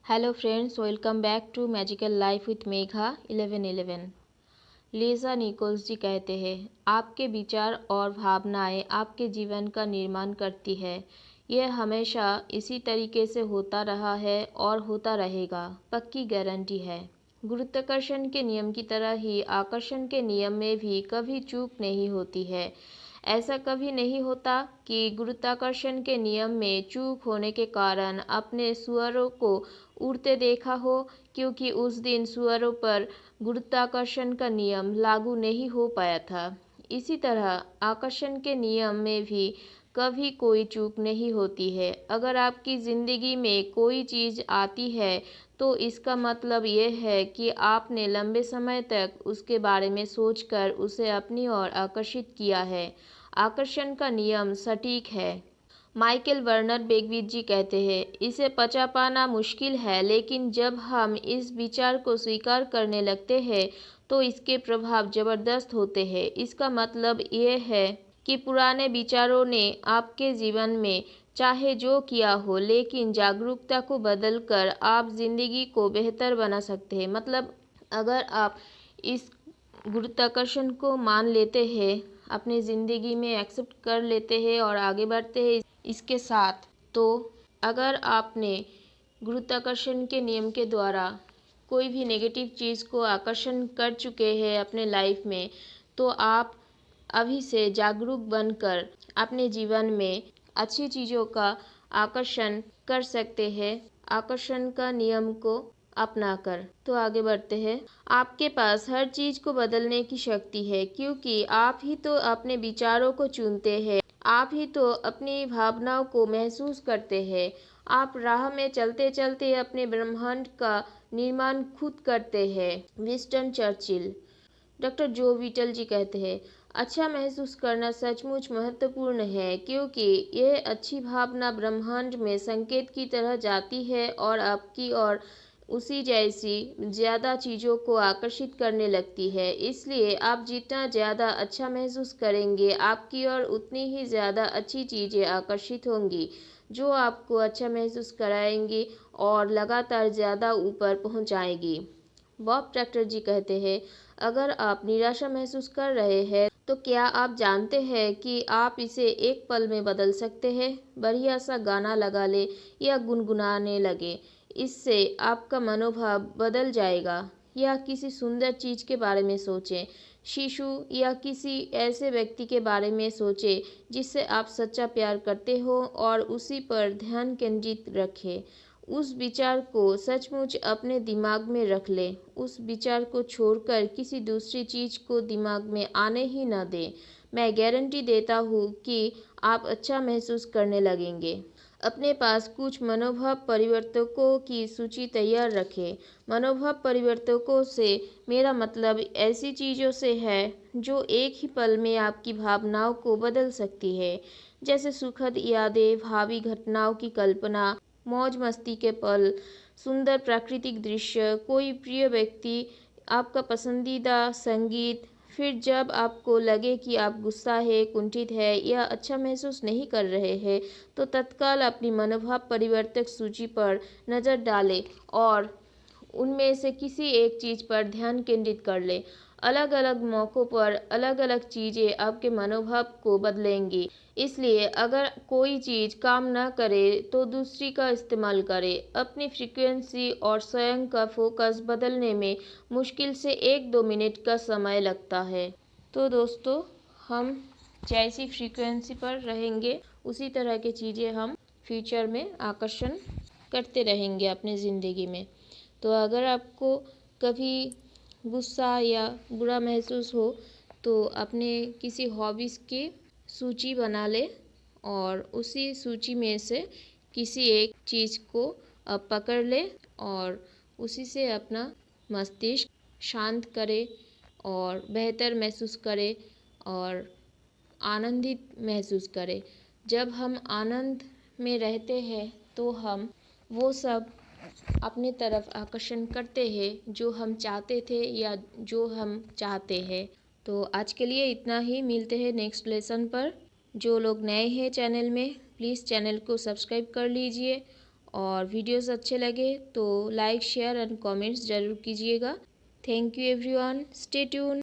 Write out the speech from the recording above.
Hello friends, welcome back to magical life with Megha 1111। Lisa Nicholls ji कहते हैं, आपके विचार और भावनाएं आपके जीवन का निर्माण करती है। यह हमेशा इसी तरीके से होता रहा है और होता रहेगा, पक्की गारंटी है। गुरुत्वाकर्षण के नियम की तरह ही आकर्षण के नियम में भी कभी चूक नहीं होती है। ऐसा कभी नहीं होता कि गुरुत्वाकर्षण के नियम में चूक होने के कारण अपने सुअरों को उड़ते देखा हो, क्योंकि उस दिन सुअरों पर गुरुत्वाकर्षण का नियम लागू नहीं हो पाया था। इसी तरह आकर्षण के नियम में भी कभी कोई चूक नहीं होती है। अगर आपकी ज़िंदगी में कोई चीज़ आती है तो इसका मतलब यह है कि आपने लंबे समय तक उसके बारे में सोचकर उसे अपनी ओर आकर्षित किया है। आकर्षण का नियम सटीक है। माइकल वर्नर बेकविच जी कहते हैं, इसे पचा पाना मुश्किल है, लेकिन जब हम इस विचार को स्वीकार करने लगते हैं तो इसके प्रभाव ज़बरदस्त होते हैं। इसका मतलब ये है कि पुराने विचारों ने आपके जीवन में चाहे जो किया हो, लेकिन जागरूकता को बदलकर आप ज़िंदगी को बेहतर बना सकते हैं। मतलब अगर आप इस गुरुत्वाकर्षण को मान लेते हैं, अपनी ज़िंदगी में एक्सेप्ट कर लेते हैं और आगे बढ़ते हैं इसके साथ, तो अगर आपने गुरुत्वाकर्षण के नियम के द्वारा कोई भी नेगेटिव चीज़ को आकर्षण कर चुके हैं अपने लाइफ में, तो आप अभी से जागरूक बनकर अपने जीवन में अच्छी चीज़ों का आकर्षण कर सकते हैं, आकर्षण का नियम को अपनाकर। तो आगे बढ़ते हैं। आपके पास हर चीज़ को बदलने की शक्ति है, क्योंकि आप ही तो अपने विचारों को चुनते हैं, आप ही तो अपनी भावनाओं को महसूस करते हैं। आप राह में चलते चलते अपने ब्रह्मांड का निर्माण खुद करते हैं। Winston Churchill. डॉक्टर जो विटल जी कहते हैं, अच्छा महसूस करना सचमुच महत्वपूर्ण है, क्योंकि यह अच्छी भावना ब्रह्मांड में संकेत की तरह जाती है और आपकी और उसी जैसी ज़्यादा चीज़ों को आकर्षित करने लगती है। इसलिए आप जितना ज़्यादा अच्छा महसूस करेंगे, आपकी और उतनी ही ज़्यादा अच्छी चीज़ें आकर्षित होंगी, जो आपको अच्छा महसूस कराएंगी और लगातार ज़्यादा ऊपर पहुंचाएंगी। बॉब प्रॉक्टर जी कहते हैं, अगर आप निराशा महसूस कर रहे हैं तो क्या आप जानते हैं कि आप इसे एक पल में बदल सकते हैं? बढ़िया सा गाना लगा ले या गुनगुनाने लगे, इससे आपका मनोभाव बदल जाएगा। या किसी सुंदर चीज़ के बारे में सोचें, शिशु या किसी ऐसे व्यक्ति के बारे में सोचें जिससे आप सच्चा प्यार करते हो और उसी पर ध्यान केंद्रित रखें। उस विचार को सचमुच अपने दिमाग में रख लें। उस विचार को छोड़कर किसी दूसरी चीज़ को दिमाग में आने ही न दें। मैं गारंटी देता हूँ कि आप अच्छा महसूस करने लगेंगे। अपने पास कुछ मनोभाव परिवर्तकों की सूची तैयार रखें। मनोभाव परिवर्तकों से मेरा मतलब ऐसी चीज़ों से है जो एक ही पल में आपकी भावनाओं को बदल सकती है, जैसे सुखद यादें, भावी घटनाओं की कल्पना, मौज मस्ती के पल, सुंदर प्राकृतिक दृश्य, कोई प्रिय व्यक्ति, आपका पसंदीदा संगीत। फिर जब आपको लगे कि आप गुस्सा है, कुंठित है या अच्छा महसूस नहीं कर रहे हैं, तो तत्काल अपनी मनोभाव परिवर्तक सूची पर नज़र डालें और उनमें से किसी एक चीज़ पर ध्यान केंद्रित कर लें। अलग अलग मौक़ों पर अलग अलग चीज़ें आपके मनोभाव को बदलेंगी। इसलिए अगर कोई चीज़ काम न करे तो दूसरी का इस्तेमाल करें। अपनी फ्रीक्वेंसी और स्वयं का फोकस बदलने में मुश्किल से 1-2 मिनट का समय लगता है। तो दोस्तों, हम जैसी फ्रीक्वेंसी पर रहेंगे उसी तरह की चीज़ें हम फ्यूचर में आकर्षण करते रहेंगे अपनी ज़िंदगी में। तो अगर आपको कभी गुस्सा या बुरा महसूस हो तो अपने किसी हॉबीज़ की सूची बना ले और उसी सूची में से किसी एक चीज़ को पकड़ ले और उसी से अपना मस्तिष्क शांत करे और बेहतर महसूस करे और आनंदित महसूस करे। जब हम आनंद में रहते हैं तो हम वो सब अपने तरफ आकर्षण करते हैं जो हम चाहते थे या जो हम चाहते हैं। तो आज के लिए इतना ही। मिलते हैं नेक्स्ट लेसन पर। जो लोग नए हैं चैनल में, प्लीज़ चैनल को सब्सक्राइब कर लीजिए और वीडियोस अच्छे लगे तो लाइक शेयर एंड कमेंट्स ज़रूर कीजिएगा। Thank you everyone, stay tune.